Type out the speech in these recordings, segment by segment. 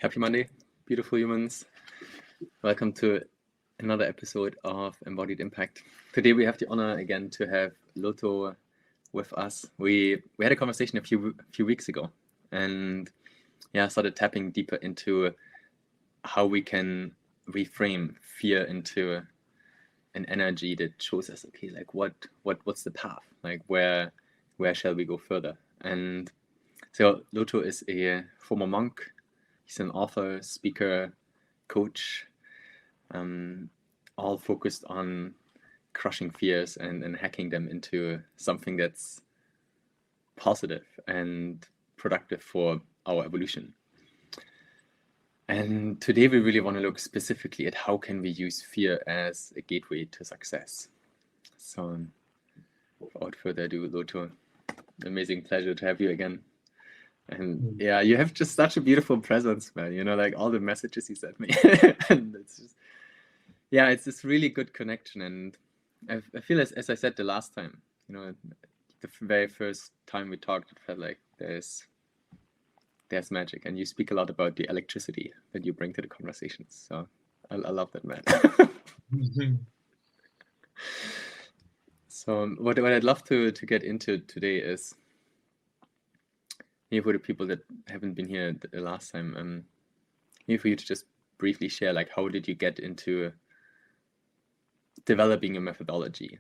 Happy Monday, beautiful humans. Welcome to another episode of Embodied Impact. Today we have the honor again to have Loto with us. We had a conversation a few weeks ago, and started tapping deeper into how we can reframe fear into an energy that shows us, okay, like what's the path? Like where shall we go further? And so Loto is a former monk. He's an author, speaker, coach, all focused on crushing fears and hacking them into something that's positive and productive for our evolution. And today we really want to look specifically at how can we use fear as a gateway to success. So without further ado, Loto, amazing pleasure to have you again. And yeah, you have just such a beautiful presence, man. You know, like all the messages you sent me. And it's just, yeah, it's this really good connection. And I feel as I said the last time, you know, the very first time we talked, it felt like there's magic. And you speak a lot about the electricity that you bring to the conversations. So I love that, man. So what I'd love to get into today is, for the people that haven't been here the last time, for you to just briefly share, like, how did you get into developing a methodology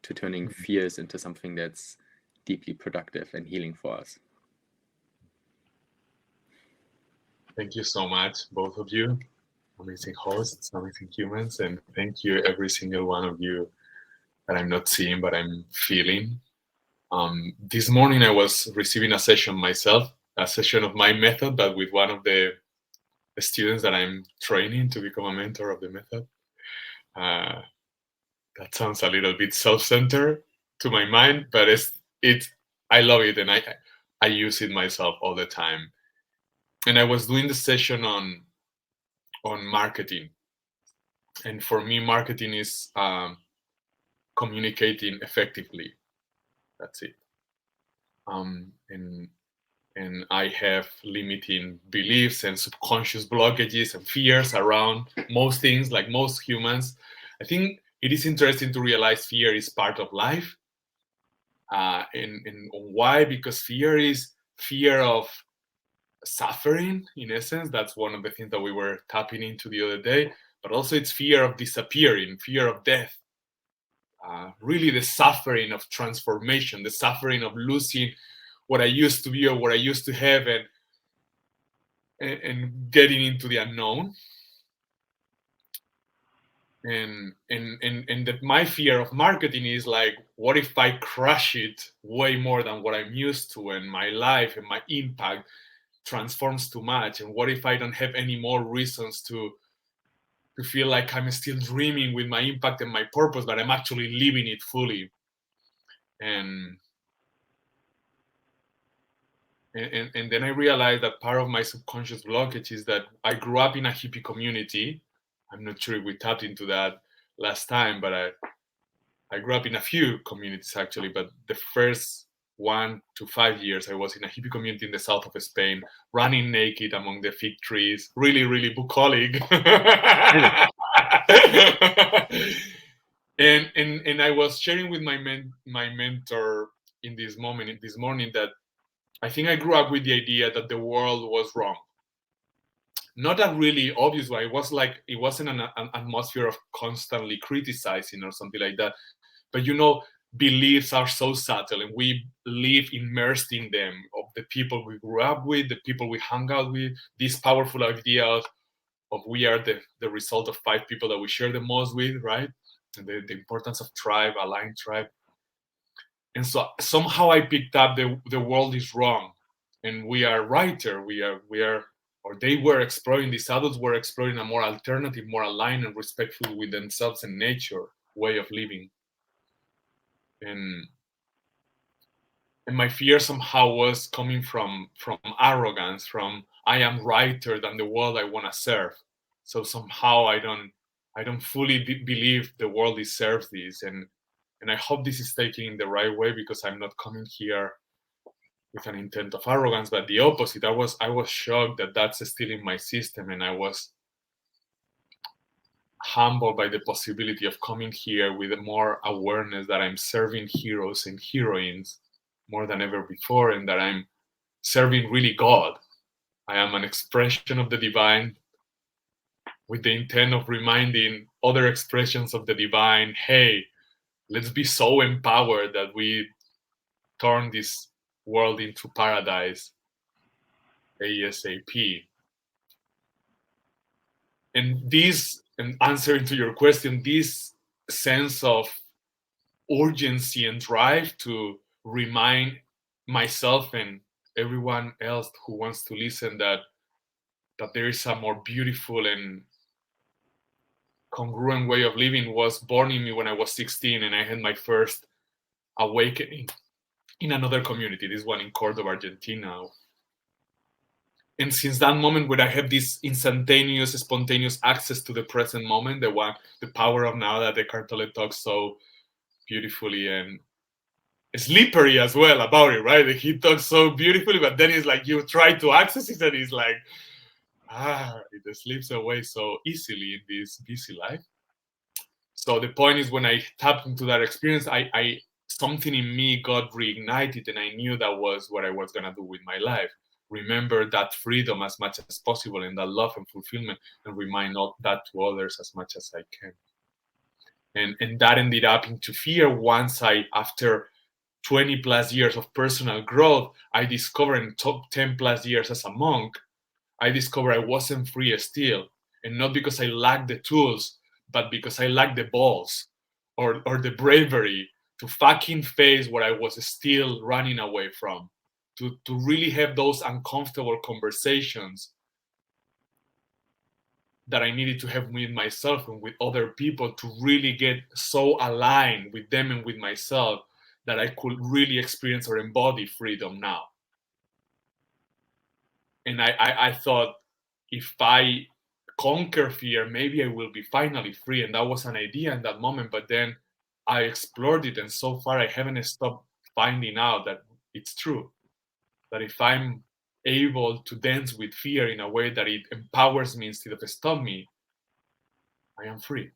to turning fears into something that's deeply productive and healing for us? Thank you so much, both of you, amazing hosts, amazing humans, and thank you every single one of you that I'm not seeing but I'm feeling. This morning I was receiving a session myself, a session of my method, but with one of the students that I'm training to become a mentor of the method. That sounds a little bit self-centered to my mind, but I love it, and I use it myself all the time. And I was doing the session on marketing, and for me, marketing is communicating effectively. That's it. And I have limiting beliefs and subconscious blockages and fears around most things, like most humans. I think it is interesting to realize fear is part of life. And why? Because fear is fear of suffering, in essence. That's one of the things that we were tapping into the other day. But also it's fear of disappearing, fear of death. Really the suffering of transformation, the suffering of losing what I used to be or what I used to have, and getting into the unknown. And that my fear of marketing is like, what if I crush it way more than what I'm used to, and my life and my impact transforms too much? And what if I don't have any more reasons to feel like I'm still dreaming with my impact and my purpose, but I'm actually living it fully? And then I realized that part of my subconscious blockage is that I grew up in a hippie community. I'm not sure if we tapped into that last time, but I grew up in a few communities actually. But the first 1 to 5 years, I was in a hippie community in the south of Spain, running naked among the fig trees. Really, really bucolic. And I was sharing with my mentor in this morning that I think I grew up with the idea that the world was wrong. Not a really obvious way. It was like, it wasn't an atmosphere of constantly criticizing or something like that. But beliefs are so subtle, and we live immersed in them, of the people we grew up with, the people we hung out with, this powerful idea of we are the result of 5 people that we share the most with, right? And the importance of tribe, aligned tribe. And so somehow I picked up the world is wrong, and we are righter. We are, or they were exploring, these adults were exploring a more alternative, more aligned and respectful with themselves and nature way of living. And my fear somehow was coming from arrogance, from I am righter than the world I want to serve. So somehow I don't fully believe the world deserves this. And I hope this is taken in the right way, because I'm not coming here with an intent of arrogance, but the opposite. I was shocked that that's still in my system, and I was humbled by the possibility of coming here with more awareness that I'm serving heroes and heroines more than ever before, and that I'm serving really God. I am an expression of the divine with the intent of reminding other expressions of the divine, hey, let's be so empowered that we turn this world into paradise ASAP. And this, and answering to your question, this sense of urgency and drive to remind myself and everyone else who wants to listen that there is a more beautiful and congruent way of living was born in me when I was 16, and I had my first awakening in another community, this one in Cordoba, Argentina. And since that moment, when I have this instantaneous, spontaneous access to the present moment, the power of now that Eckhart Tolle talks so beautifully and slippery as well about it, right? He talks so beautifully, but then it's like you try to access it, and it's like, it slips away so easily in this busy life. So the point is, when I tapped into that experience, I something in me got reignited, and I knew that was what I was gonna do with my life. Remember that freedom as much as possible, and that love and fulfillment, and remind that to others as much as I can. And that ended up into fear once after 20 plus years of personal growth, I discovered in top 10 plus years as a monk, I discovered I wasn't free still. And not because I lacked the tools, but because I lacked the balls or the bravery to fucking face what I was still running away from. To really have those uncomfortable conversations that I needed to have with myself and with other people to really get so aligned with them and with myself that I could really experience or embody freedom now. And I thought, if I conquer fear, maybe I will be finally free. And that was an idea in that moment. But then I explored it, and so far I haven't stopped finding out that it's true. That if I'm able to dance with fear in a way that it empowers me instead of stop me, I am free.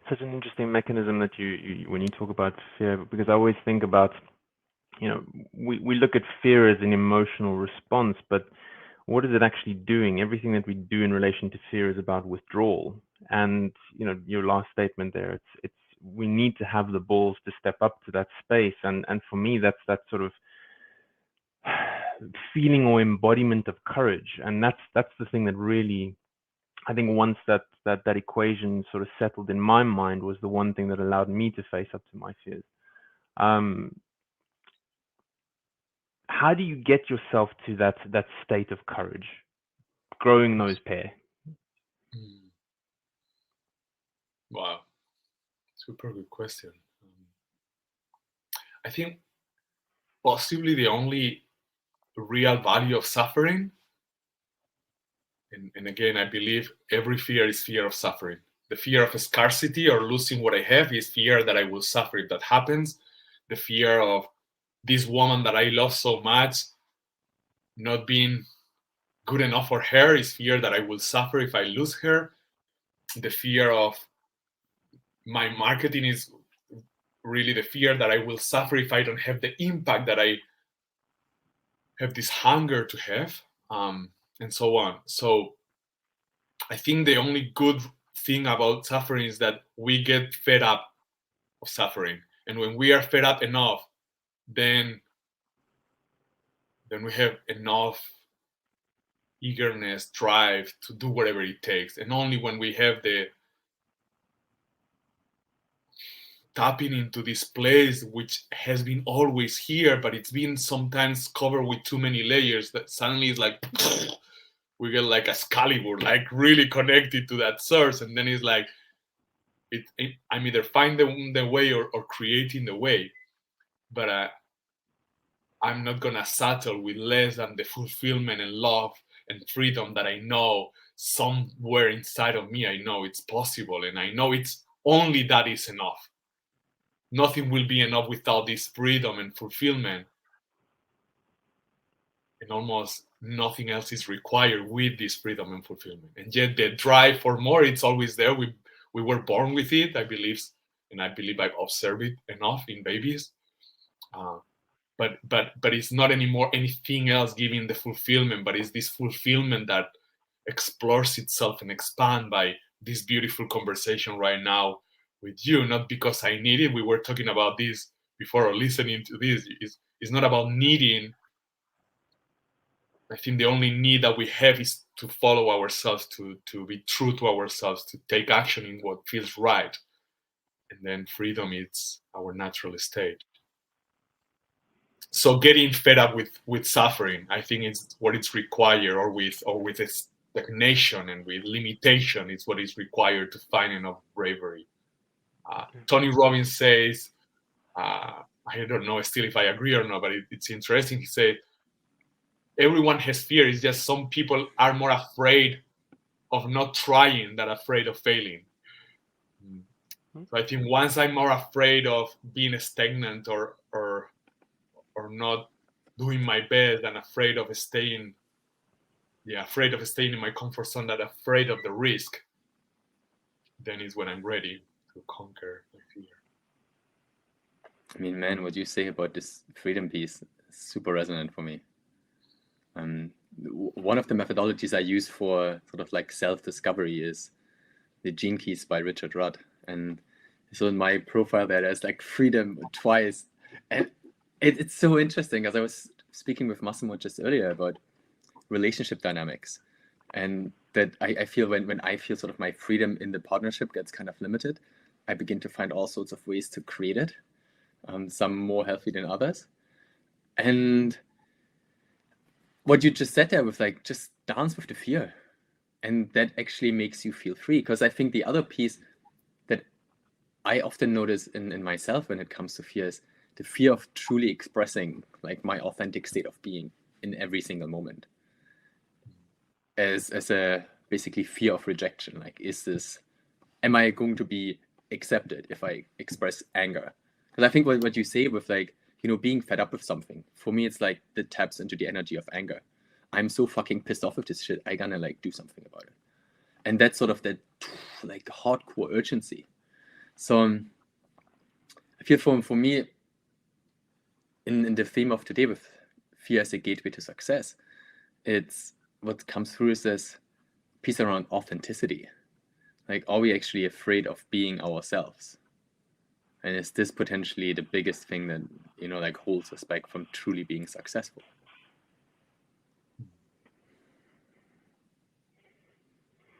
Such an interesting mechanism that you when you talk about fear, because I always think about, we look at fear as an emotional response, but what is it actually doing? Everything that we do in relation to fear is about withdrawal. And your last statement there, it's we need to have the balls to step up to that space. And for me, that's that sort of feeling or embodiment of courage. And that's the thing that really, I think, once that equation sort of settled in my mind, was the one thing that allowed me to face up to my fears. How do you get yourself to that state of courage, growing those pair? Wow, super good question. I think possibly the only real value of suffering, and again, I believe every fear is fear of suffering. The fear of scarcity or losing what I have is fear that I will suffer if that happens. The fear of this woman that I love so much not being good enough for her is fear that I will suffer if I lose her. The fear of my marketing is really the fear that I will suffer if I don't have the impact that I have this hunger to have, and so on. So I think the only good thing about suffering is that we get fed up of suffering. And when we are fed up enough, then we have enough eagerness, drive to do whatever it takes. And only when we have the tapping into this place, which has been always here, but it's been sometimes covered with too many layers, that suddenly it's like we get like Excalibur, like really connected to that source. And then it's like, I'm either finding the way or creating the way. But I'm not gonna settle with less than the fulfillment and love and freedom that I know somewhere inside of me. I know it's possible, and I know it's only that is enough. nothing will be enough without this freedom and fulfillment, and almost nothing else is required with this freedom and fulfillment. And yet the drive for more, it's always there. We were born with it, I believe, and I believe I've observed it enough in babies. But it's not anymore anything else giving the fulfillment, but it's this fulfillment that explores itself and expands by this beautiful conversation right now with you. Not because I need it. We were talking about this before, or listening to this. It's not about needing. I think the only need that we have is to follow ourselves, to be true to ourselves, to take action in what feels right. And then freedom is our natural state. So getting fed up with suffering, I think it's what it's required, or with stagnation and with limitation is what is required to find enough bravery. Tony Robbins says, I don't know still if I agree or not, but it's interesting. He said, everyone has fear. It's just some people are more afraid of not trying than afraid of failing. So I think once I'm more afraid of being stagnant or not doing my best than afraid of staying in my comfort zone, that afraid of the risk, then is when I'm ready to conquer my fear. I mean, man, what you say about this freedom piece is super resonant for me. One of the methodologies I use for sort of like self-discovery is the Gene Keys by Richard Rudd. And so in my profile there's like freedom twice. And it's so interesting, as I was speaking with Massimo just earlier about relationship dynamics. And that I feel when I feel sort of my freedom in the partnership gets kind of limited, I begin to find all sorts of ways to create it, some more healthy than others. And what you just said there with like, just dance with the fear. And that actually makes you feel free. Because I think the other piece that I often notice in myself when it comes to fear is the fear of truly expressing like my authentic state of being in every single moment. As a basically fear of rejection. Like, am I going to be accepted if I express anger? Because I think what you say with like, being fed up with something, for me, it's like that taps into the energy of anger. I'm so fucking pissed off with this shit. I gotta like do something about it. And that's sort of that like hardcore urgency. So I feel for me, in the theme of today with fear as a gateway to success, it's what comes through is this piece around authenticity. Like, are we actually afraid of being ourselves? And is this potentially the biggest thing that, like holds us back from truly being successful?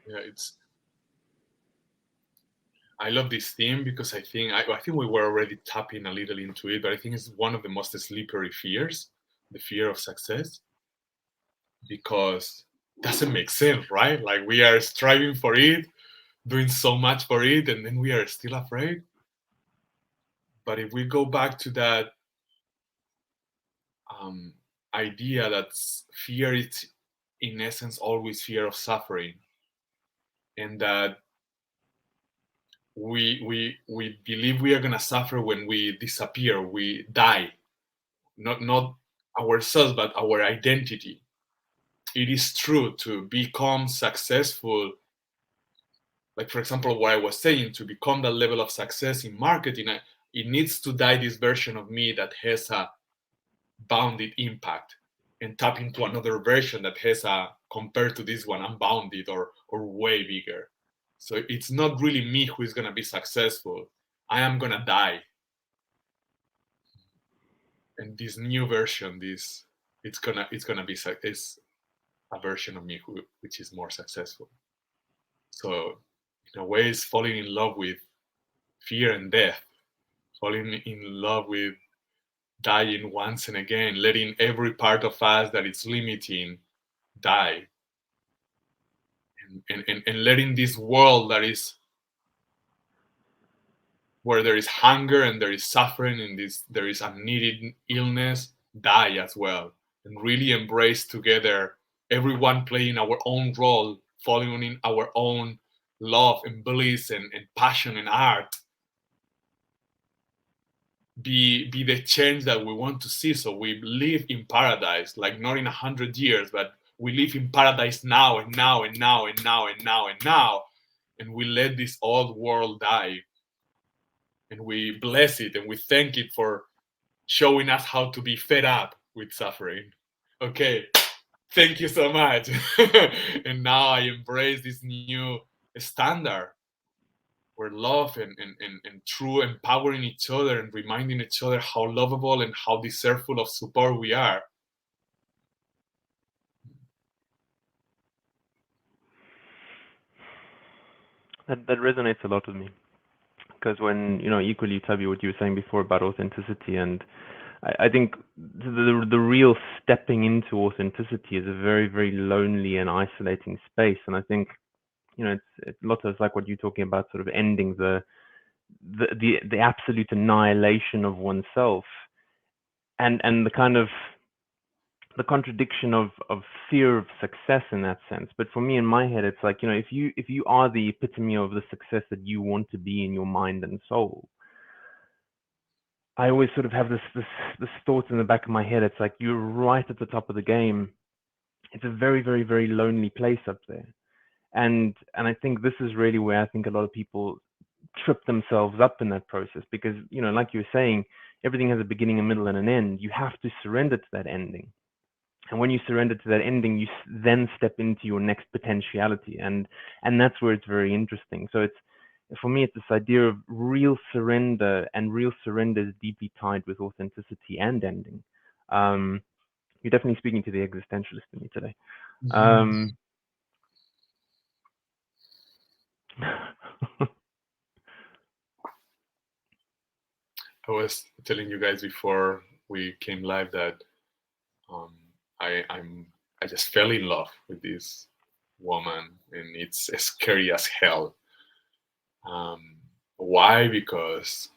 Yeah, I love this theme because I think we were already tapping a little into it, but I think it's one of the most slippery fears, the fear of success, because it doesn't make sense, right? Like, we are striving for it, doing so much for it, and then we are still afraid. But if we go back to that idea that fear is in essence always fear of suffering, and that we believe we are going to suffer when we disappear, we die, not ourselves but our identity. It is true, to become successful, like for example what I was saying, to become that level of success in marketing, it needs to die this version of me that has a bounded impact and tap into another version that has compared to this one, unbounded or way bigger. So it's not really me who is going to be successful. I am going to die. And this new version, it's gonna be a version of me which is more successful. So in a way, it's falling in love with fear and death, falling in love with dying once and again, letting every part of us that is limiting die, and letting this world that is where there is hunger and there is suffering and there is unneeded illness die as well, and really embrace together, everyone playing our own role, following our own love and bliss and passion and art, be the change that we want to see. So we live in paradise, like not in 100 years, but we live in paradise now and now and now and now and now and now, and we let this old world die, and we bless it and we thank it for showing us how to be fed up with suffering. Okay, thank you so much. And now I embrace this new standard where love and true empowering each other and reminding each other how lovable and how deserving of support we are. That resonates a lot with me, because when, you know, equally, Tabi, what you were saying before about authenticity, and I think the real stepping into authenticity is a very, very lonely and isolating space. And I think, you know, it's a lot of like what you're talking about, sort of ending the absolute annihilation of oneself, and the kind of the contradiction of fear of success in that sense. But for me, in my head, it's like, you know, if you are the epitome of the success that you want to be in your mind and soul, I always sort of have this thought in the back of my head. It's like, you're right at the top of the game. It's a very, very, very lonely place up there. And I think this is really where I think a lot of people trip themselves up in that process, because, you know, like you were saying, everything has a beginning, a middle, and an end. You have to surrender to that ending. And when you surrender to that ending, you then step into your next potentiality. And that's where it's very interesting. So it's, for me, it's this idea of real surrender, and real surrender is deeply tied with authenticity and ending. You're definitely speaking to the existentialist in me today. I was telling you guys before we came live that I just fell in love with this woman, and it's scary as hell. Why? Because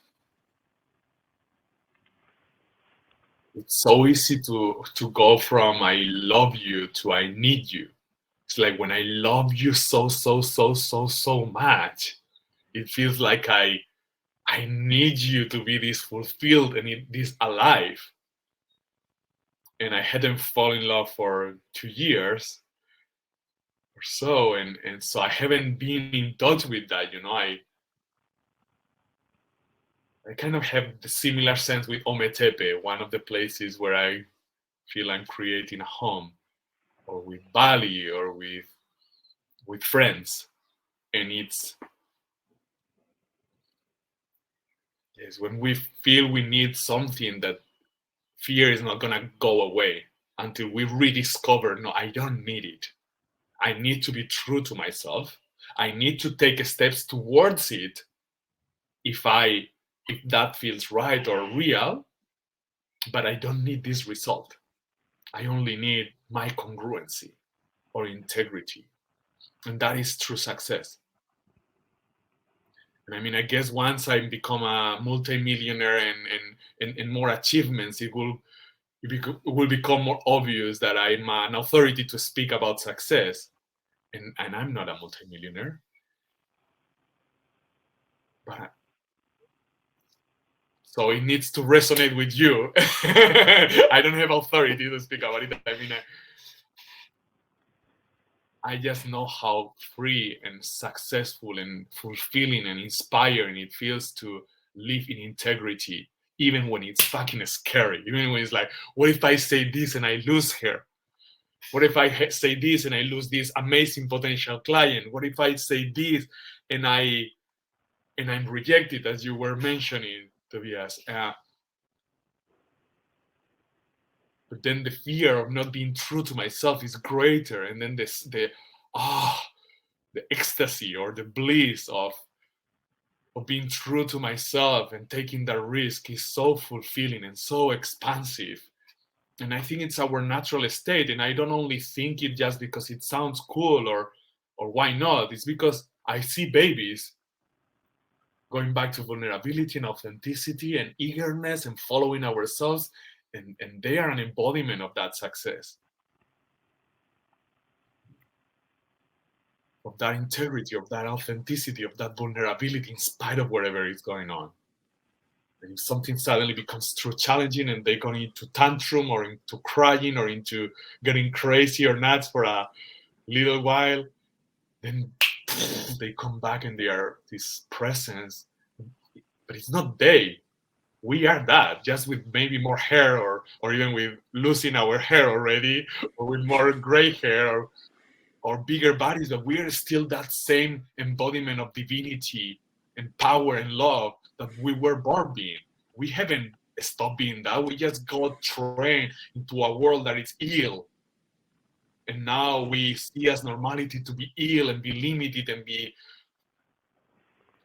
it's so easy to go from I love you to I need you. It's like when I love you so much, it feels like I need you to be this fulfilled and this alive. And I hadn't fallen in love for 2 years or so, and so I haven't been in touch with that. You know, I kind of have the similar sense with Ometepe, one of the places where I feel I'm creating a home, or with Bali, or with friends. And it's when we feel we need something, that fear is not gonna go away until we rediscover, no, I don't need it. I need to be true to myself. I need to take steps towards it if that feels right or real, but I don't need this result. I only need my congruency or integrity. And that is true success. And I mean, I guess once I become a multimillionaire and more achievements, it will become more obvious that I'm an authority to speak about success. And I'm not a multimillionaire. But so it needs to resonate with you. I don't have authority to speak about it. I mean, I just know how free and successful and fulfilling and inspiring it feels to live in integrity, even when it's fucking scary. Even when it's like, what if I say this and I lose her? What if I say this and I lose this amazing potential client? What if I say this and I'm rejected, as you were mentioning, Tobias? But then the fear of not being true to myself is greater, and then the ecstasy or the bliss of being true to myself and taking that risk is so fulfilling and so expansive. And I think it's our natural state. And I don't only think it just because it sounds cool or why not. It's because I see babies going back to vulnerability and authenticity and eagerness and following ourselves. And they are an embodiment of that success, of that integrity, of that authenticity, of that vulnerability in spite of whatever is going on. And if something suddenly becomes too challenging and they go into tantrum or into crying or into getting crazy or nuts for a little while, then they come back and they are this presence. But it's not they. We are that, just with maybe more hair or even with losing our hair already, or with more gray hair or bigger bodies, but we are still that same embodiment of divinity and power and love that we were born being. We haven't stopped being that. We just got trained into a world that is ill. And now we see as normality to be ill and be limited and be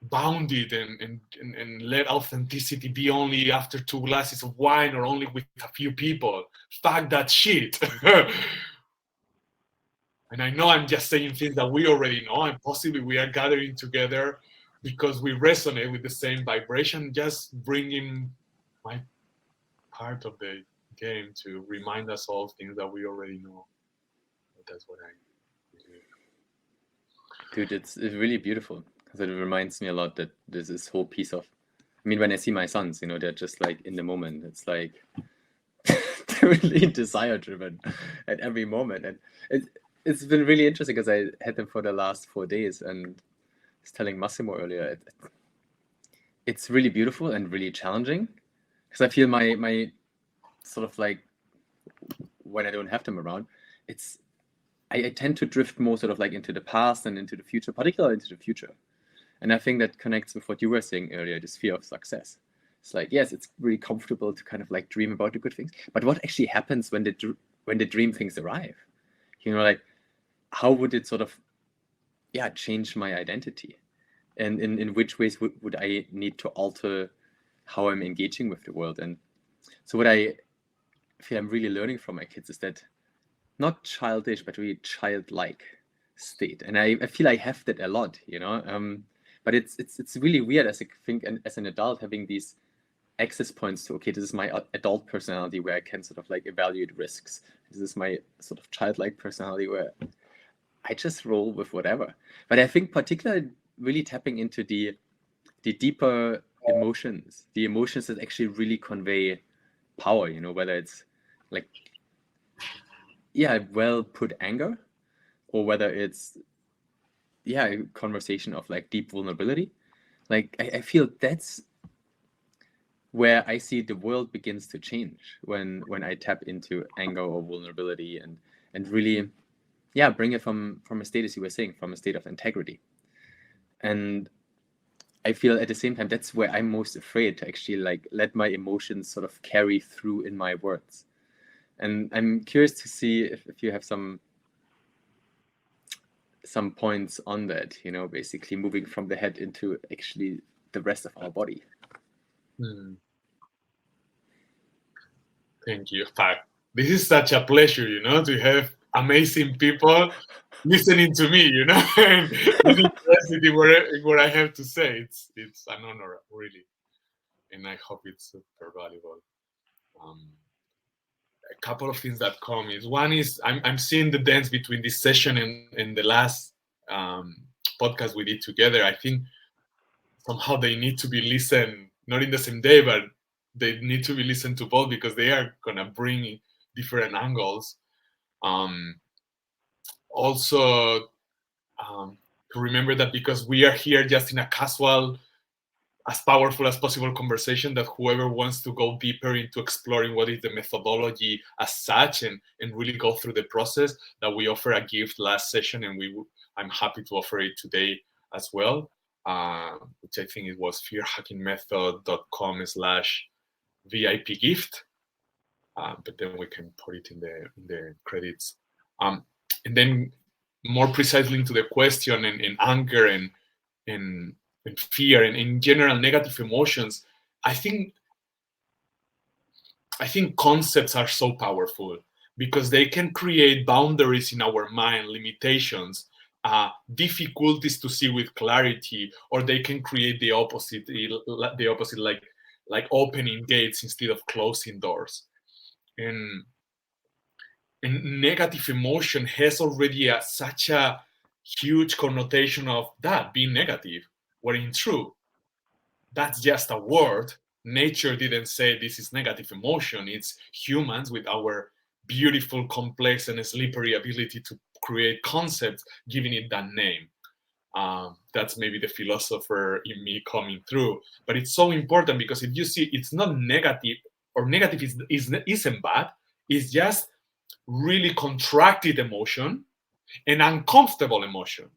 bounded and let authenticity be only after 2 glasses of wine or only with a few people. Fuck that shit. And I know I'm just saying things that we already know, and possibly we are gathering together because we resonate with the same vibration, just bringing my part of the game to remind us all things that we already know. But that's what I believe. Dude, it's really beautiful because it reminds me a lot that there's this whole piece of, I mean, when I see my sons, you know, they're just like in the moment. It's like they're really desire driven at every moment. And it's been really interesting because I had them for the last 4 days, and I was telling Massimo earlier, it's really beautiful and really challenging because I feel my sort of like when I don't have them around, I tend to drift more sort of like into the past and into the future, particularly into the future. And I think that connects with what you were saying earlier, this fear of success. It's like, yes, it's really comfortable to kind of like dream about the good things, but what actually happens when the dream things arrive? You know, like how would it sort of, change my identity? And in which ways would I need to alter how I'm engaging with the world? And so what I feel I'm really learning from my kids is that not childish, but really childlike state. And I feel I have that a lot, you know, but it's really weird as I think, and as an adult, having these access points to, okay, this is my adult personality where I can sort of like evaluate risks. This is my sort of childlike personality where I just roll with whatever. But I think particularly really tapping into the deeper emotions, the emotions that actually really convey power, you know, whether it's like, well put anger, or whether it's, a conversation of like deep vulnerability. Like I feel that's where I see the world begins to change when I tap into anger or vulnerability and really, bring it from a state, as you were saying, from a state of integrity. And I feel at the same time, that's where I'm most afraid to actually like let my emotions sort of carry through in my words. And I'm curious to see if you have some points on that, you know, basically moving from the head into actually the rest of our body. Thank you. This is such a pleasure, you know, to have amazing people listening to me, you know, and interested in what I have to say. It's an honor, really, and I hope it's super valuable. A couple of things that come is, one is I'm seeing the dance between this session and the last podcast we did together. I think somehow they need to be listened, not in the same day, but they need to be listened to both because they are gonna bring different angles. Also, to remember that because we are here just in a casual, as powerful as possible conversation, that whoever wants to go deeper into exploring what is the methodology as such and really go through the process, that we offer a gift last session, and I'm happy to offer it today as well, which I think it was fearhackingmethod.com/VIP gift, but then we can put it in the credits. And then more precisely into the question and anger and fear and in general negative emotions, I think concepts are so powerful because they can create boundaries in our mind, limitations, difficulties to see with clarity, or they can create the opposite, like opening gates instead of closing doors. And negative emotion has already such a huge connotation of that being negative, where in truth, that's just a word nature didn't say this is negative emotion. It's humans with our beautiful, complex, and slippery ability to create concepts, giving it that name. That's maybe the philosopher in me coming through. But it's so important because if you see, it's not negative, or negative isn't bad. It's just really contracted emotion and uncomfortable emotion.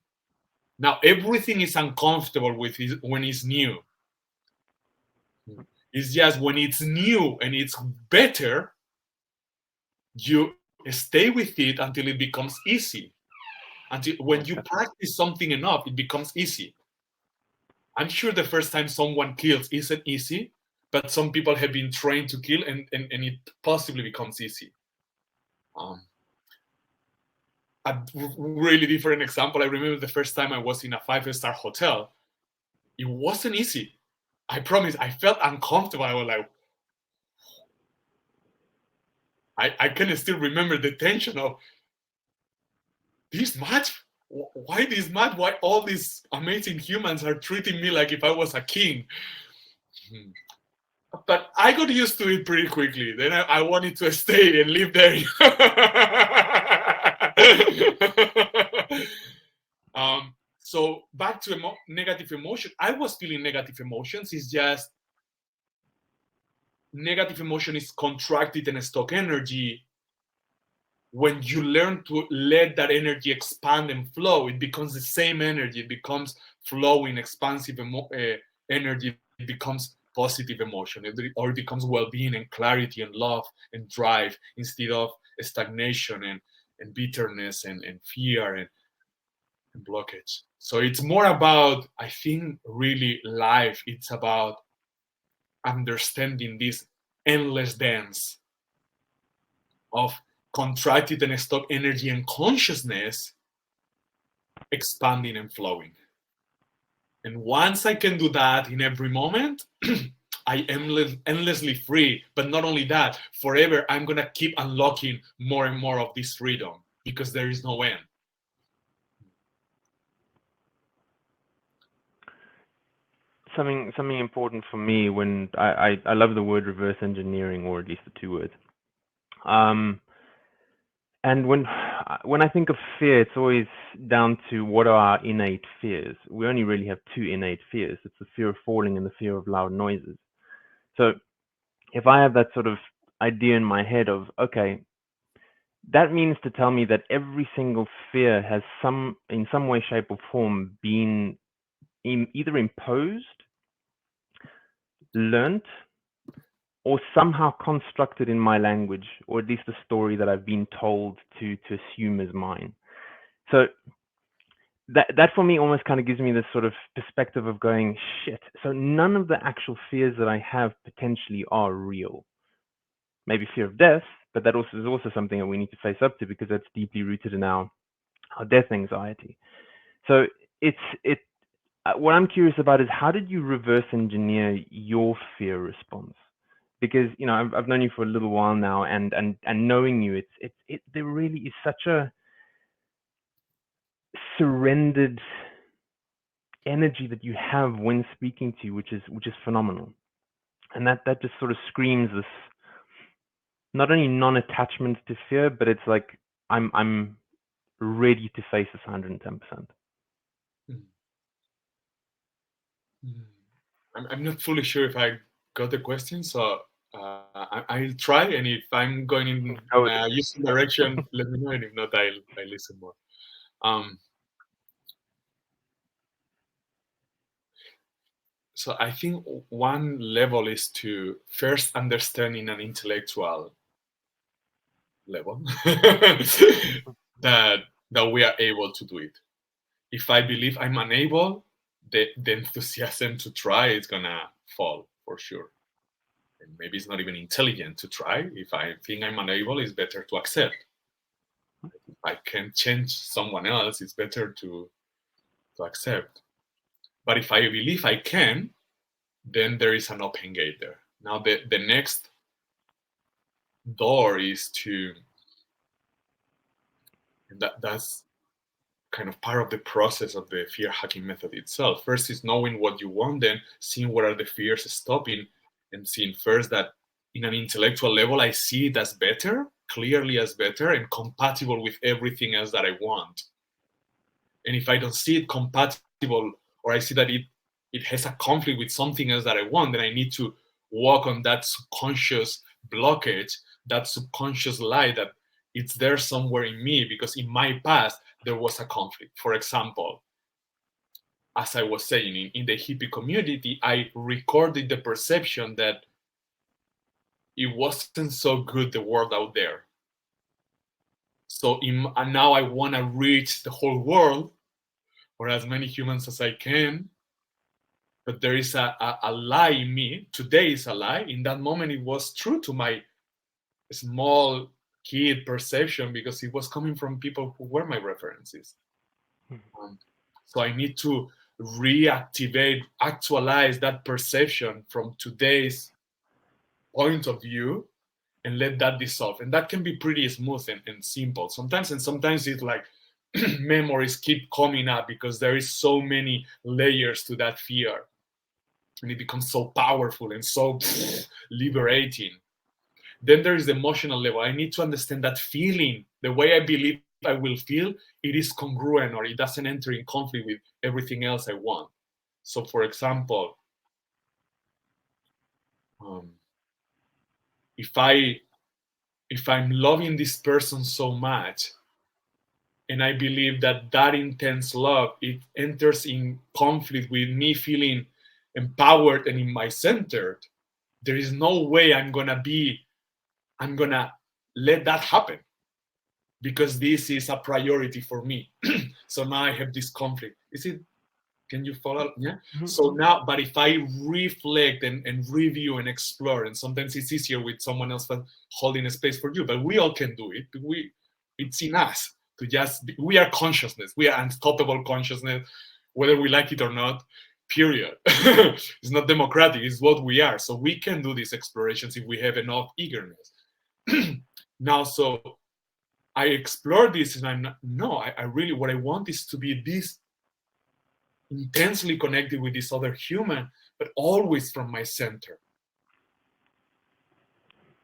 Now, everything is uncomfortable when it's new. It's just when it's new and it's better, you stay with it until it becomes easy. Until when you practice something enough, it becomes easy. I'm sure the first time someone kills isn't easy, but some people have been trained to kill, and it possibly becomes easy. A really different example, I remember the first time I was in a 5-star hotel. It wasn't easy. I promise, I felt uncomfortable. I was like, I can still remember the tension of this much? Why this much? Why all these amazing humans are treating me like if I was a king? But I got used to it pretty quickly. Then I wanted to stay and live there. So back to negative emotion. I was feeling negative emotions. It's just negative emotion is contracted and stock energy. When you learn to let that energy expand and flow, it becomes the same energy. It becomes flowing, expansive energy. It becomes positive emotion, or it becomes well-being and clarity and love and drive, instead of stagnation and bitterness and fear and blockage. So it's more about, I think, really life. It's about understanding this endless dance of contracted and stock energy and consciousness expanding and flowing. And once I can do that in every moment, I am endlessly free. But not only that, forever I'm going to keep unlocking more and more of this freedom, because there is no end. Something important for me when I love the word reverse engineering, or at least the two words. And when I think of fear, it's always down to what are our innate fears. We only really have two innate fears. It's the fear of falling and the fear of loud noises. So if I have that sort of idea in my head of, okay, that means to tell me that every single fear has in some way, shape, or form been either imposed, learnt, or somehow constructed in my language, or at least a story that I've been told to assume is mine. So that for me almost kind of gives me this sort of perspective of going, shit, so none of the actual fears that I have potentially are real. Maybe fear of death, but that also is also something that we need to face up to, because that's deeply rooted in our death anxiety. So what I'm curious about is, how did you reverse engineer your fear response? Because, you know, I've known you for a little while now, and knowing you, there really is such a surrendered energy that you have when speaking to you, which is phenomenal. And that just sort of screams this, not only non-attachment to fear, but it's like I'm ready to face this 110%. I'm not fully sure if I got the question, so I'll try, and if I'm going in a useful direction, let me know, and if not, I'll listen more. So I think one level is to first understand in an intellectual level that we are able to do it. If I believe I'm unable, the enthusiasm to try is gonna fall for sure. And maybe it's not even intelligent to try. If I think I'm unable, it's better to accept. If I can change someone else, it's better to accept. But if I believe I can, then there is an open gate there. Now the next door is to, that's kind of part of the process of the fear hacking method itself. First is knowing what you want, then seeing what are the fears stopping, and seeing first that in an intellectual level, I see it as better, clearly as better, and compatible with everything else that I want. And if I don't see it compatible, or I see that it has a conflict with something else that I want, then I need to work on that subconscious blockage, that subconscious lie that it's there somewhere in me, because in my past there was a conflict. For example, as I was saying, in the hippie community, I recorded the perception that it wasn't so good, the world out there. So and now I want to reach the whole world, or as many humans as I can. But there is a lie in me. Today is a lie. In that moment, it was true to my small kid perception, because it was coming from people who were my references. So I need to reactivate, actualize that perception from today's point of view, and let that dissolve. And that can be pretty smooth and simple sometimes. And sometimes it's like memories keep coming up, because there is so many layers to that fear. And it becomes so powerful and so liberating. Then there is the emotional level. I need to understand that feeling, the way I believe I will feel, it is congruent, or it doesn't enter in conflict with everything else I want. So, for example, if I'm loving this person so much, and I believe that that intense love, it enters in conflict with me feeling empowered and in my centered, there is no way I'm gonna let that happen, because this is a priority for me. So now I have this conflict. Can you follow? Yeah. Mm-hmm. So now, but if I reflect and review and explore, and sometimes it's easier with someone else holding a space for you, but we all can do it. It's in us to we are consciousness. We are unstoppable consciousness, whether we like it or not, period. It's not democratic, it's what we are. So we can do these explorations if we have enough eagerness. Now, so I explore this, and I really, what I want is to be this intensely connected with this other human, but always from my center.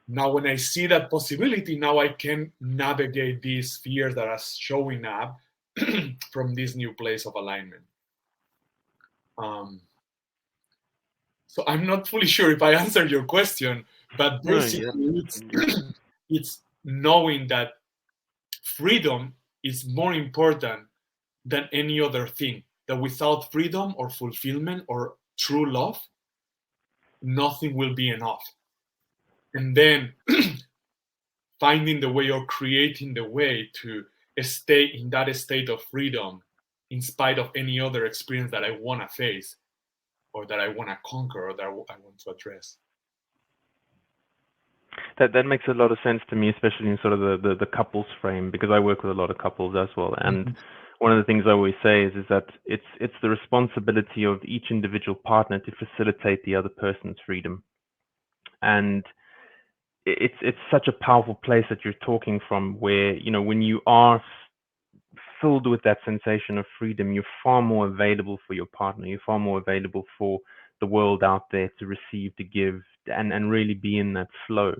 Now, when I see that possibility, now I can navigate these fears that are showing up from this new place of alignment. So I'm not fully sure if I answered your question, but basically it's knowing that freedom is more important than any other thing. That without freedom or fulfillment or true love, nothing will be enough. And then finding the way, or creating the way, to stay in that state of freedom in spite of any other experience that I want to face, or that I want to conquer, or that I want to address. That makes a lot of sense to me, especially in sort of the couples frame, because I work with a lot of couples as well. And one of the things I always say is that it's the responsibility of each individual partner to facilitate the other person's freedom. And it's such a powerful place that you're talking from, where, you know, when you are filled with that sensation of freedom, you're far more available for your partner. You're far more available for the world out there to receive, to give, and really be in that flow.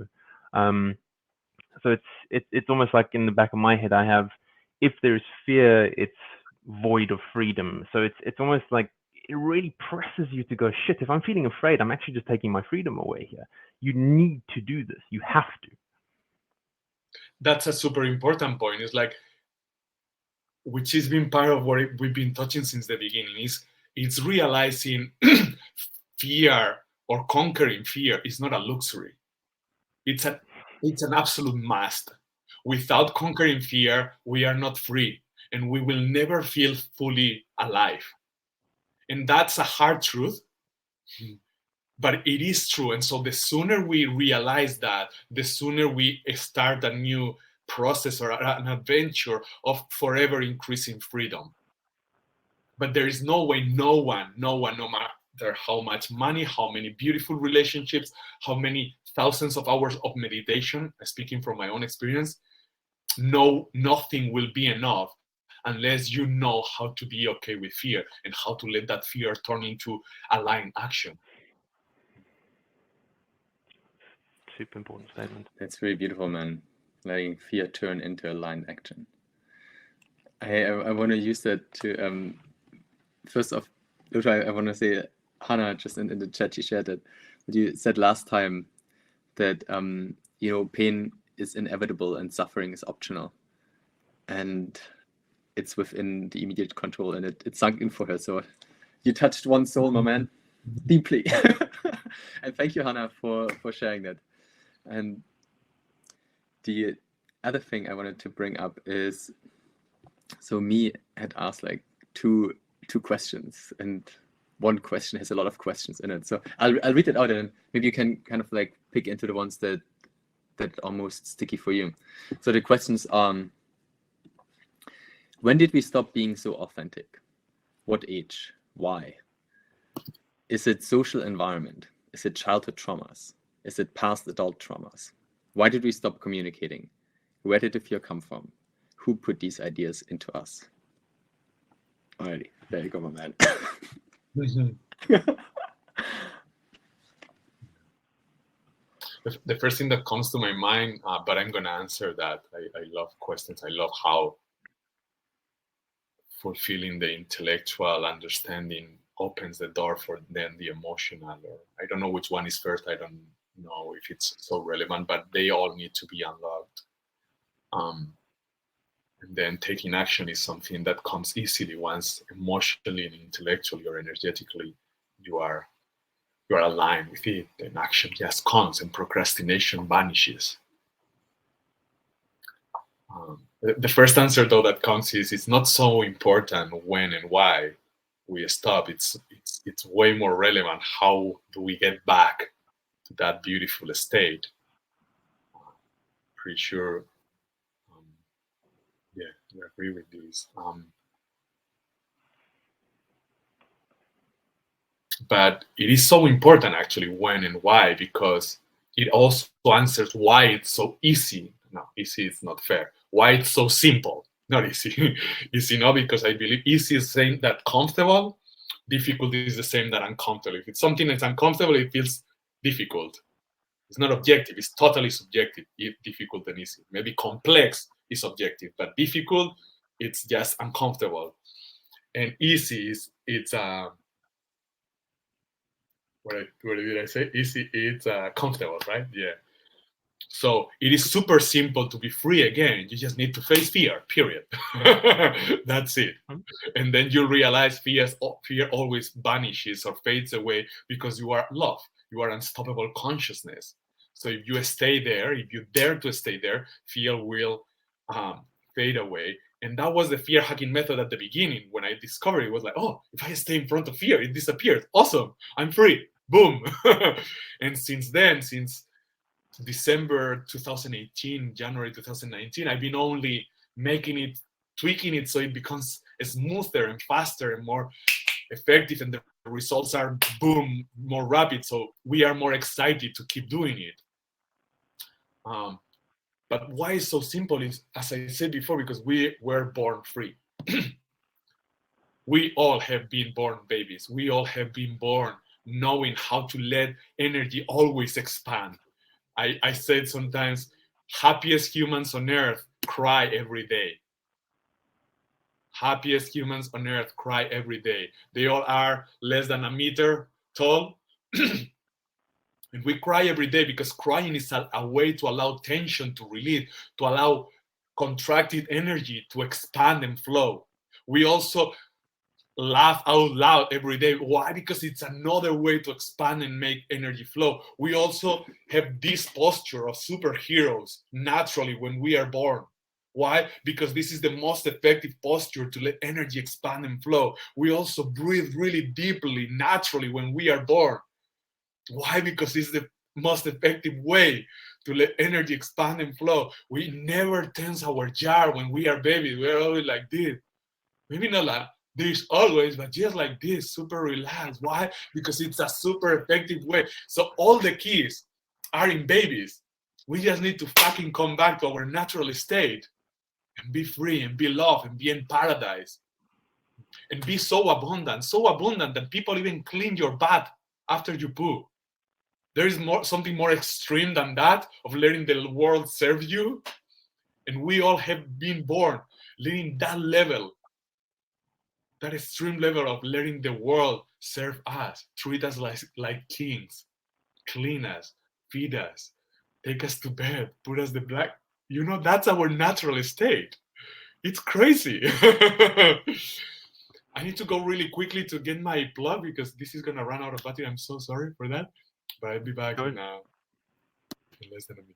So it's almost like in the back of my head, I have, if there's fear, it's void of freedom. So it's almost like it really presses you to go, shit, if I'm feeling afraid, I'm actually just taking my freedom away here. You need to do this. You have to. That's a super important point. It's like, which has been part of what we've been touching since the beginning, it's realizing fear, or conquering fear, is not a luxury. It's an absolute must. Without conquering fear, we are not free, and we will never feel fully alive. And that's a hard truth, but it is true. And so the sooner we realize that, the sooner we start a new process or an adventure of forever increasing freedom. But there is no way, no one, no matter how much money, how many beautiful relationships, how many thousands of hours of meditation, speaking from my own experience, nothing will be enough unless you know how to be okay with fear, and how to let that fear turn into aligned action. super important statement. That's really beautiful, man. Letting fear turn into aligned action. I want to use that to first off, Loto, I want to say, Hannah, just in the chat, she shared that you said last time that pain is inevitable and suffering is optional, and it's within the immediate control, and it sunk in for her. So you touched one soul, my man, deeply. And thank you, Hannah, for sharing that. And the other thing I wanted to bring up is, so me had asked like two questions, and one question has a lot of questions in it. So I'll read it out, and maybe you can kind of like pick into the ones that are most sticky for you. So the questions are: when did we stop being so authentic? What age? Why? Is it social environment? Is it childhood traumas? Is it past adult traumas? Why did we stop communicating? Where did the fear come from? Who put these ideas into us? Alrighty, there you go, my man. The first thing that comes to my mind, but I'm going to answer that. I love questions. I love how fulfilling the intellectual understanding opens the door for then the emotional. Or I don't know which one is first. I don't know if it's so relevant, but they all need to be unlocked. And then taking action is something that comes easily once emotionally and intellectually or energetically you are aligned with it. Then action just comes and procrastination vanishes. The first answer though that comes is it's not so important when and why we stop. It's way more relevant how do we get back to that beautiful state. Pretty sure you agree with this. But it is so important actually when and why, because it also answers why it's so easy. No, easy is not fair. Why it's so simple, not easy. Easy, no, because I believe easy is saying that comfortable, difficult is the same that uncomfortable. If it's something that's uncomfortable, it feels difficult. It's not objective, it's totally subjective, if difficult and easy. Maybe complex is objective, but difficult, it's just uncomfortable. And easy it's what did I say? Easy, it's comfortable, right? Yeah. So it is super simple to be free again. You just need to face fear, period. That's it. And then you realize fear always vanishes or fades away because you are love. You are unstoppable consciousness. So if you stay there, if you dare to stay there, fear will fade away. And that was the fear hacking method at the beginning. When I discovered it, was like, oh, if I stay in front of fear, it disappears. Awesome. I'm free. Boom. And since then, since December 2018, January 2019, I've been only making it, tweaking it so it becomes smoother and faster and more effective, and the results are boom, more rapid. So we are more excited to keep doing it. But why it's so simple is, as I said before, because we were born free. We all have been born babies. We all have been born knowing how to let energy always expand. I said sometimes, happiest humans on earth cry every day. Happiest humans on earth cry every day. They all are less than a meter tall. And we cry every day because crying is a way to allow tension to release, to allow contracted energy to expand and flow. We also laugh out loud every day. Why? Because it's another way to expand and make energy flow. We also have this posture of superheroes naturally when we are born. Why? Because this is the most effective posture to let energy expand and flow. We also breathe really deeply, naturally when we are born. Why? Because it's the most effective way to let energy expand and flow. We never tense our jaw when we are babies. We're always like this. Maybe not like this always, but just like this, super relaxed. Why? Because it's a super effective way. So all the keys are in babies. We just need to fucking come back to our natural state and be free and be loved and be in paradise and be so abundant that people even clean your bath after you poo. There is something more extreme than that, of letting the world serve you. And we all have been born letting that level, that extreme level of letting the world serve us, treat us like kings, clean us, feed us, take us to bed, put us the black. That's our natural state. It's crazy. I need to go really quickly to get my plug because this is going to run out of battery. I'm so sorry for that. But I'll be back in less than a minute.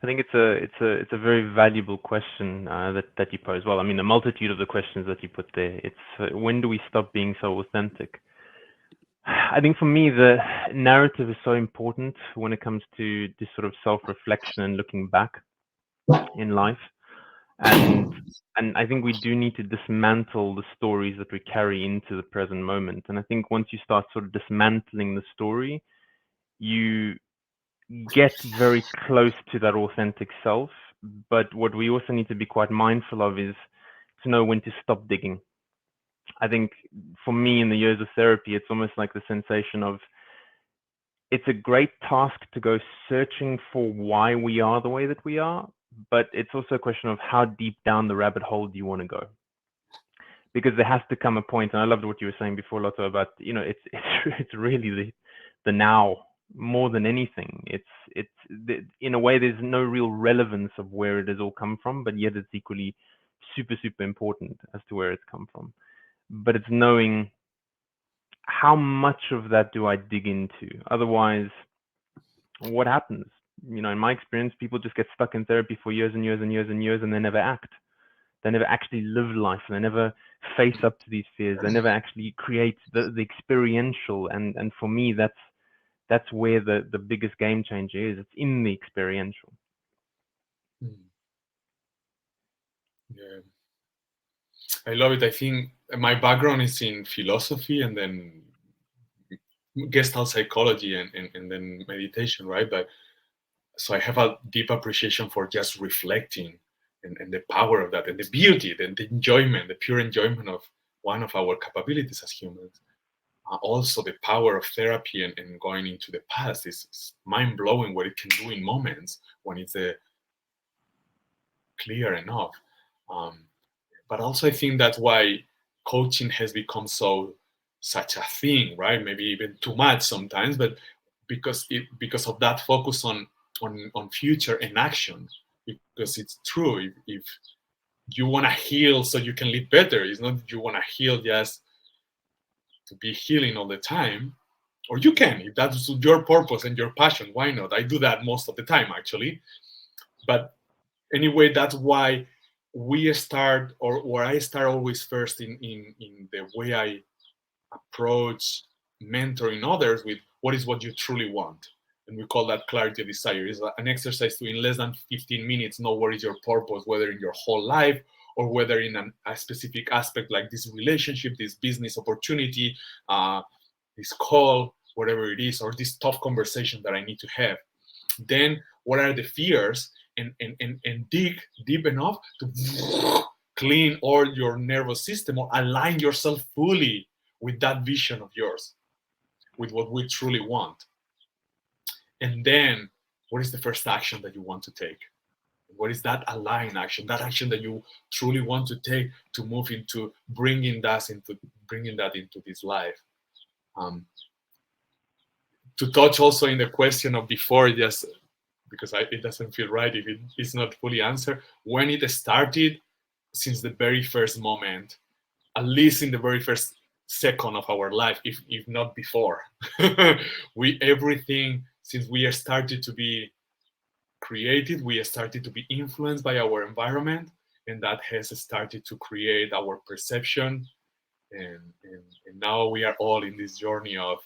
I think it's a very valuable question that you pose. Well, I mean, a multitude of the questions that you put there. It's when do we stop being so authentic? I think for me, the narrative is so important when it comes to this sort of self-reflection and looking back in life. And I think we do need to dismantle the stories that we carry into the present moment. And I think once you start sort of dismantling the story, you get very close to that authentic self. But what we also need to be quite mindful of is to know when to stop digging. I think for me in the years of therapy, it's almost like the sensation of it's a great task to go searching for why we are the way that we are, but it's also a question of how deep down the rabbit hole do you want to go? Because there has to come a point, and I loved what you were saying before, Loto, about, it's really the now more than anything. In a way, there's no real relevance of where it has all come from, but yet it's equally super, super important as to where it's come from. But it's knowing how much of that do I dig into? Otherwise, what happens? In my experience, people just get stuck in therapy for years and years and years and years, and they never act. They never actually live life, and they never face up to these fears. They never actually create the experiential. And for me, that's where the biggest game changer is. It's in the experiential. Yeah, I love it. I think my background is in philosophy and then Gestalt psychology and then meditation, right? But so I have a deep appreciation for just reflecting and the power of that and the beauty and the enjoyment, the pure enjoyment of one of our capabilities as humans. Also the power of therapy and going into the past is mind-blowing what it can do in moments when it's clear enough. But also I think that's why coaching has become such a thing, right? Maybe even too much sometimes, but because of that focus on future and action. Because it's true, if you want to heal so you can live better, it's not that you want to heal just to be healing all the time. Or you can, if that's your purpose and your passion, why not? I do that most of the time, actually. But anyway, that's why we start, or I start always first in the way I approach mentoring others with what is what you truly want. And we call that clarity of desire. It's an exercise to, in less than 15 minutes, know what is your purpose, whether in your whole life or whether in a specific aspect like this relationship, this business opportunity, this call, whatever it is, or this tough conversation that I need to have. Then what are the fears? And dig deep enough to clean all your nervous system or align yourself fully with that vision of yours, with what we truly want. And then what is the first action that you want to take? What is that aligned action, that action that you truly want to take to move into bringing that into this life? To touch also in the question of before, just because it doesn't feel right if it is not fully answered, when it started, since the very first moment, at least in the very first second of our life, if not before. Everything, since we started to be created, we started to be influenced by our environment, and that has started to create our perception. And now we are all in this journey of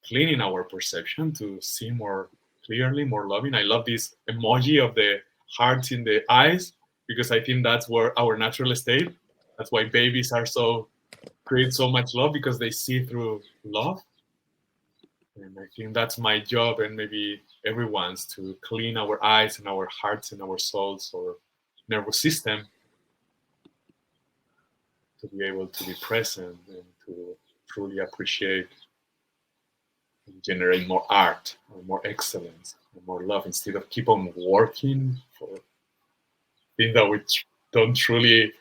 cleaning our perception to see more clearly, more loving. I love this emoji of the hearts in the eyes, because I think that's where our natural state. That's why babies create so much love, because they see through love. And I think that's my job, and maybe everyone's, to clean our eyes and our hearts and our souls or nervous system to be able to be present and to truly appreciate and generate more art, or more excellence, or more love, instead of keep on working for things that we don't truly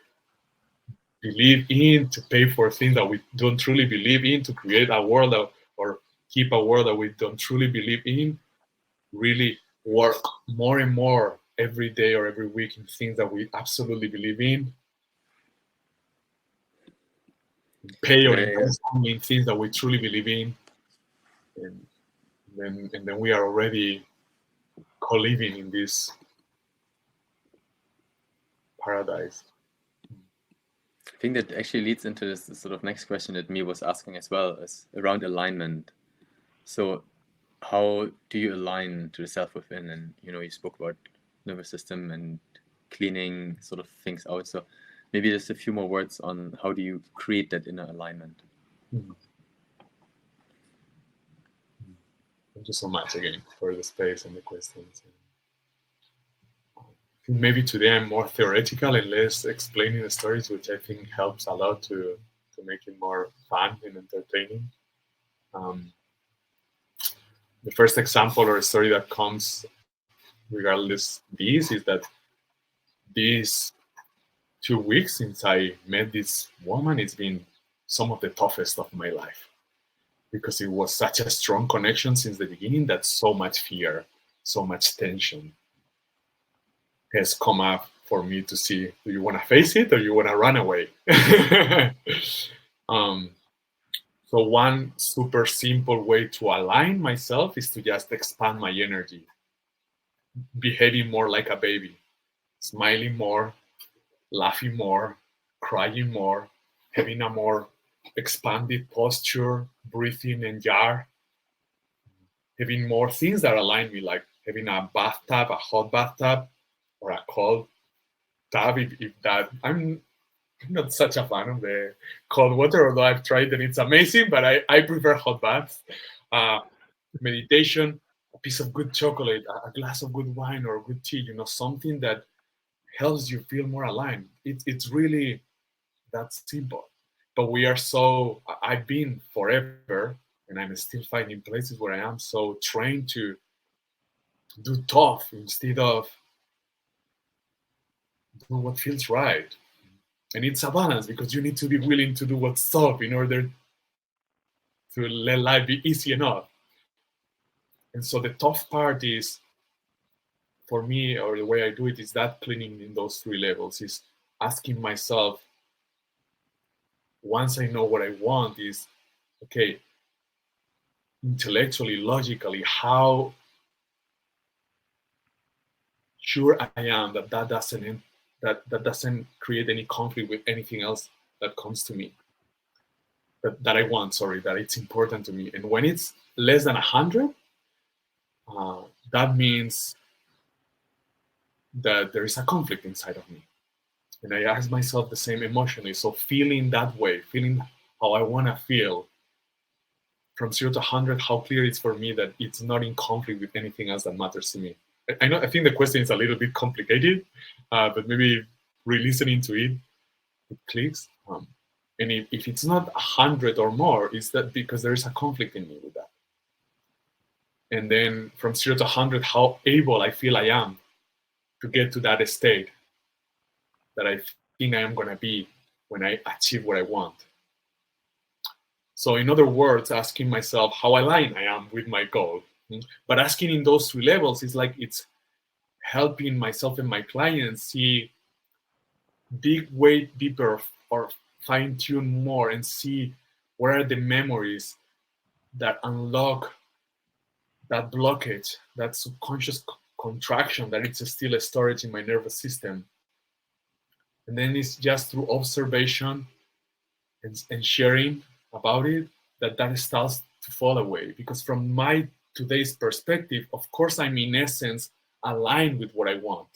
believe in, to pay for things that we don't truly believe in, to create a world that, or keep a world that we don't truly believe in. Really work more and more every day or every week in things that we absolutely believe in. Pay or invest only in things that we truly believe in, and then we are already co-living in this paradise. I think that actually leads into this sort of next question that me was asking as well, is around alignment. So how do you align to the self within? And you spoke about nervous system and cleaning sort of things out. So maybe just a few more words on how do you create that inner alignment. Thank you so much again for the space and the questions. Maybe today I'm more theoretical and less explaining the stories, which I think helps a lot to make it more fun and entertaining. The first example or story that comes regardless this is that these 2 weeks since I met this woman, it's been some of the toughest of my life, because it was such a strong connection since the beginning that so much fear, so much tension has come up for me to see, do you want to face it or you want to run away? So one super simple way to align myself is to just expand my energy, behaving more like a baby, smiling more, laughing more, crying more, having a more expanded posture, breathing and jar, having more things that align me, like having a bathtub, a hot bathtub, or a cold tub. If that, I'm not such a fan of the cold water, although I've tried and it's amazing, but I prefer hot baths. Meditation, a piece of good chocolate, a glass of good wine or good tea, something that helps you feel more aligned. It's really that simple. But I've been forever, and I'm still finding places where I am so trained to do tough instead of do what feels right. And it's a balance, because you need to be willing to do what's tough in order to let life be easy enough. And so the tough part is, for me, or the way I do it, is that cleaning in those 3 levels, is asking myself, once I know what I want, is, okay, intellectually, logically, how sure I am that that doesn't create any conflict with anything else that comes to me, that I want, that it's important to me. And when it's less than 100, that means that there is a conflict inside of me. And I ask myself the same emotionally. So feeling that way, feeling how I want to feel from 0 to 100, how clear it's for me that it's not in conflict with anything else that matters to me. I think the question is a little bit complicated, but maybe re-listening to it clicks. And if it's not 100 or more, is that because there is a conflict in me with that? And then from 0 to 100, how able I feel I am to get to that state that I think I am going to be when I achieve what I want. So in other words, asking myself how aligned I am with my goal. But asking in those 3 levels is like it's helping myself and my clients see, dig way deeper or fine-tune more and see where are the memories that unlock that blockage, that subconscious contraction that it's still a storage in my nervous system. And then it's just through observation and sharing about it that starts to fall away. Because from my today's perspective, of course, I'm in essence aligned with what I want.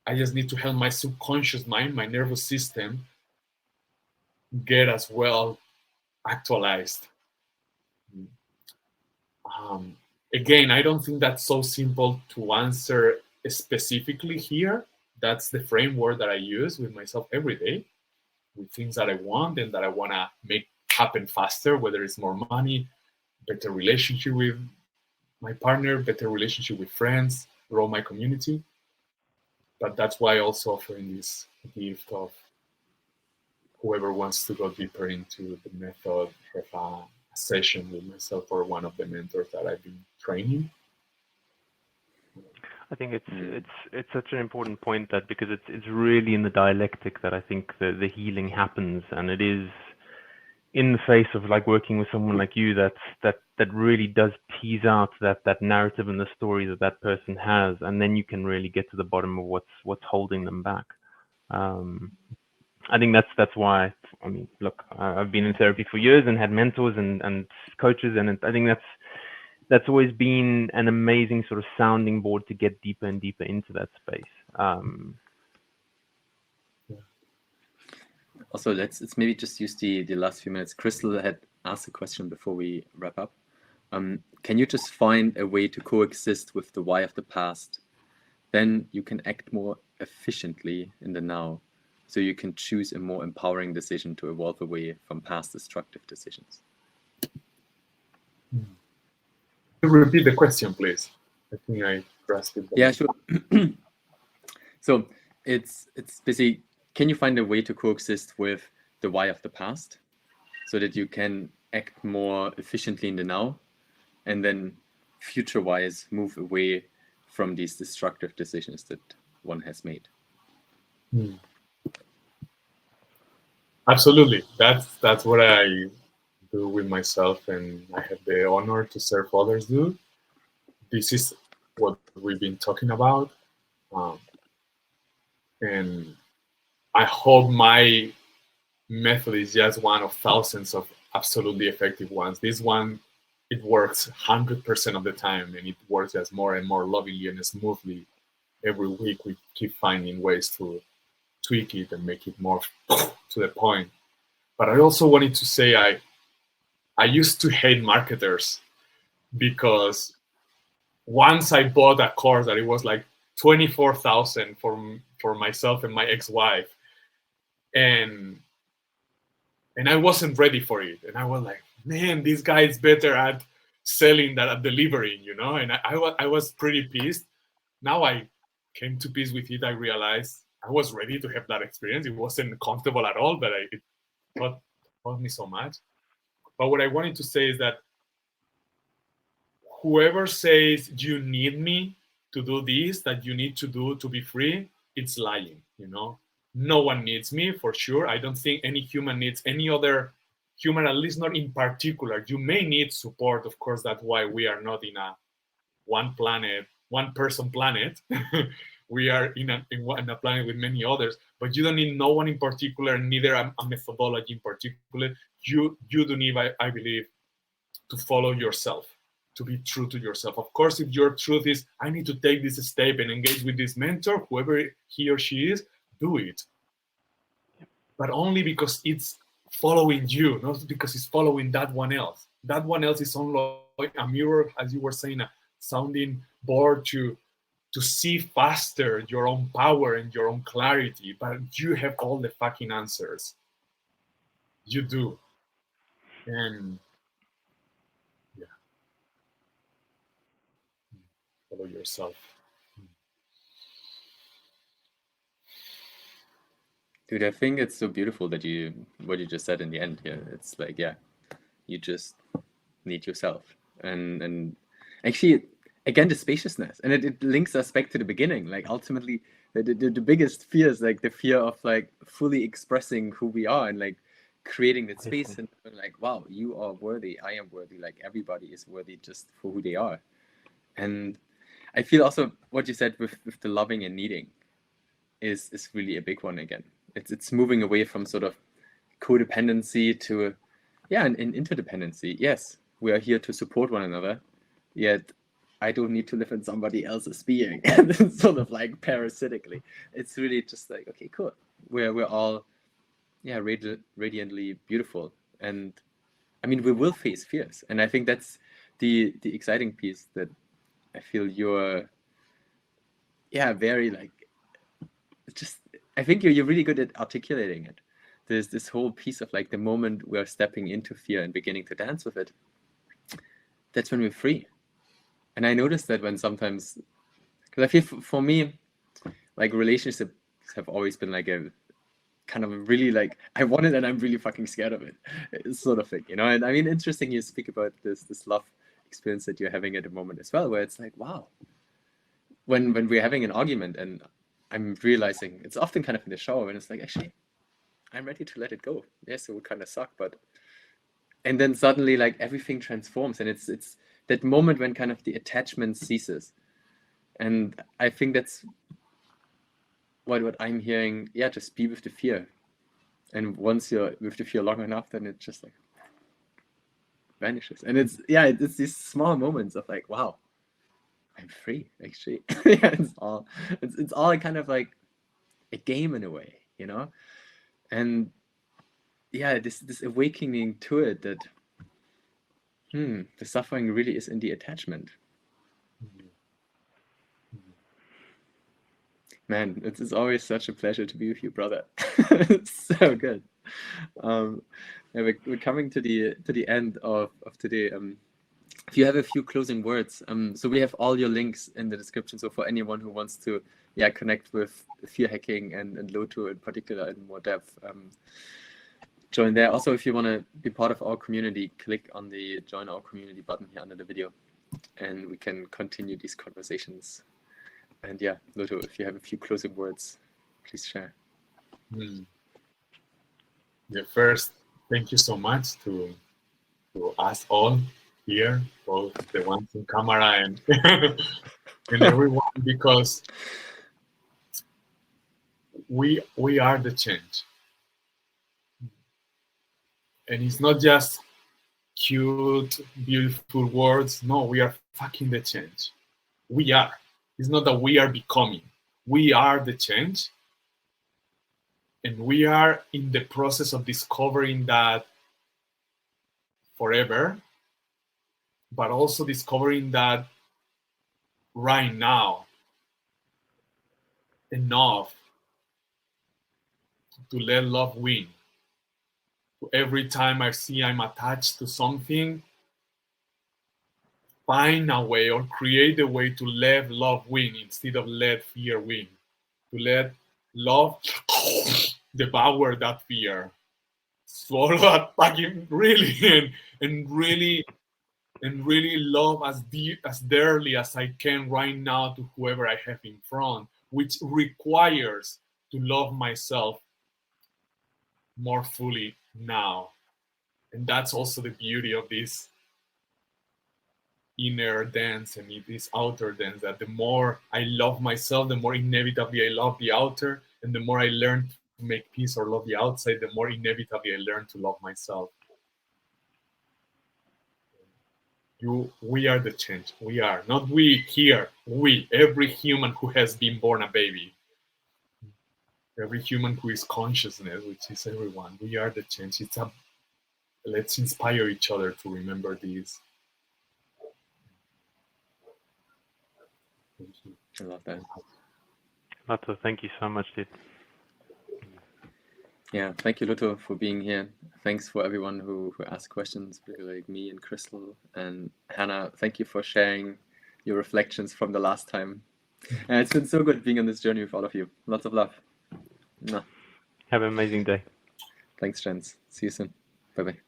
I just need to help my subconscious mind, my nervous system, get as well actualized. Again, I don't think that's so simple to answer specifically here. That's the framework that I use with myself every day. things that I want and that I want to make happen faster, whether it's more money, better relationship with my partner, better relationship with friends, grow my community. But that's why also offering this gift of whoever wants to go deeper into the method, have a session with myself or one of the mentors that I've been training. I think it's such an important point, that because it's really in the dialectic that I think the healing happens, and it is in the face of like working with someone like you that really does tease out that narrative and the story that person has, and then you can really get to the bottom of what's holding them back. I think that's why, I mean, look, I've been in therapy for years and had mentors and coaches, and I think that's always been an amazing sort of sounding board to get deeper and deeper into that space. Also, let's maybe just use the last few minutes. Crystal had asked a question before we wrap up. Can you just find a way to coexist with the why of the past? Then you can act more efficiently in the now, so you can choose a more empowering decision to evolve away from past destructive decisions. Repeat the question, please. I think I grasped it. Yeah, sure. So it's basically, can you find a way to coexist with the why of the past so that you can act more efficiently in the now, and then future-wise move away from these destructive decisions that one has made? Absolutely. That's what I do with myself, and I have the honor to serve others do. This is what we've been talking about. And I hope my method is just one of thousands of absolutely effective ones. This one, it works 100% of the time, and it works just more and more lovingly and smoothly. Every week we keep finding ways to tweak it and make it more to the point. But I also wanted to say I used to hate marketers, because once I bought a course that it was like $24,000 for myself and my ex-wife, and I wasn't ready for it, and I was like, man, this guy is better at selling than at delivering, you know. And I was pretty pissed. Now I came to peace with it. I realized I was ready to have that experience. It wasn't comfortable at all, but it taught me so much. But what I wanted to say is that whoever says you need me to do this, that you need to do to be free, it's lying, you know. No one needs me, for sure. I don't think any human needs any other human, at least not in particular. You may need support, of course. That's why we are not in a one person planet. We are in a planet with many others, but you don't need no one in particular, neither a methodology in particular. You do need, I believe, to follow yourself, to be true to yourself. Of course, if your truth is, I need to take this step and engage with this mentor, whoever he or she is, do it. But only because it's following you, not because it's following that one else. That one else is only like a mirror, as you were saying, a sounding board to see faster your own power and your own clarity. But you have all the fucking answers. You do. And yeah, follow yourself. Dude, I think it's so beautiful that what you just said in the end here. It's like, yeah, you just need yourself. And actually, again, the spaciousness. And it links us back to the beginning. Like, ultimately, the biggest fear is like the fear of like fully expressing who we are and like creating that space and like, wow, you are worthy. I am worthy. Like, everybody is worthy just for who they are. And I feel also what you said with the loving and needing is really a big one again. It's moving away from sort of codependency to, an interdependency. Yes, we are here to support one another, yet I don't need to live in somebody else's being, sort of like parasitically. It's really just like, okay, cool. We're all, radiantly beautiful, and I mean, we will face fears, and I think that's the exciting piece that I feel you're, very like, just, I think you're really good at articulating it. there's this whole piece of like the moment we're stepping into fear and beginning to dance with it, that's when we're free. And I noticed that when sometimes, because I feel for me, like relationships have always been like a kind of a really like, I want it and I'm really fucking scared of it, sort of thing, you know? And I mean, interesting you speak about this love experience that you're having at the moment as well, where it's like, wow, when we're having an argument and I'm realizing, it's often kind of in the shower when it's like, actually, I'm ready to let it go. Yes, it would kind of suck, but, and then suddenly like everything transforms, and it's that moment when kind of the attachment ceases. And I think that's what I'm hearing. Yeah, just be with the fear. And once you're with the fear long enough, then it just like vanishes. And it's these small moments of like, wow, I'm free, actually. Yeah, it's all kind of like a game in a way, you know? And yeah, this awakening to it that the suffering really is in the attachment. Man, it's always such a pleasure to be with you, brother. It's so good. Yeah, we're coming to the end of today. If you have a few closing words, so we have all your links in the description. So for anyone who wants to connect with fear hacking and Loto in particular in more depth, join there. Also, if you want to be part of our community, click on the join our community button here under the video, and we can continue these conversations. And yeah, Loto, if you have a few closing words, please share. Yeah, first, thank you so much to us all here, both the ones in camera and and everyone, because we are the change. And it's not just cute, beautiful words. No, we are fucking the change. We are. It's not that we are becoming. We are the change. And we are in the process of discovering that forever, but also discovering that right now, enough to let love win. Every time I see I'm attached to something, find a way or create a way to let love win instead of let fear win. To let love devour that fear, swallow that fucking really, and really love as deep, as dearly as I can right now to whoever I have in front, which requires to love myself more fully now. And that's also the beauty of this inner dance and this outer dance, that the more I love myself, the more inevitably I love the outer, and the more I learn to make peace or love the outside, the more inevitably I learn to love myself. We are the change. We are, not we here, we, every human who has been born a baby, every human who is consciousness, which is everyone. We are the change. Let's inspire each other to remember this. Thank you. I love that. Loto, thank you so much, dude. Yeah, thank you, Loto, for being here. Thanks for everyone who asked questions, like me and Crystal and Hannah. Thank you for sharing your reflections from the last time. And it's been so good being on this journey with all of you. Lots of love. Have an amazing day. Thanks, gents. See you soon. Bye-bye.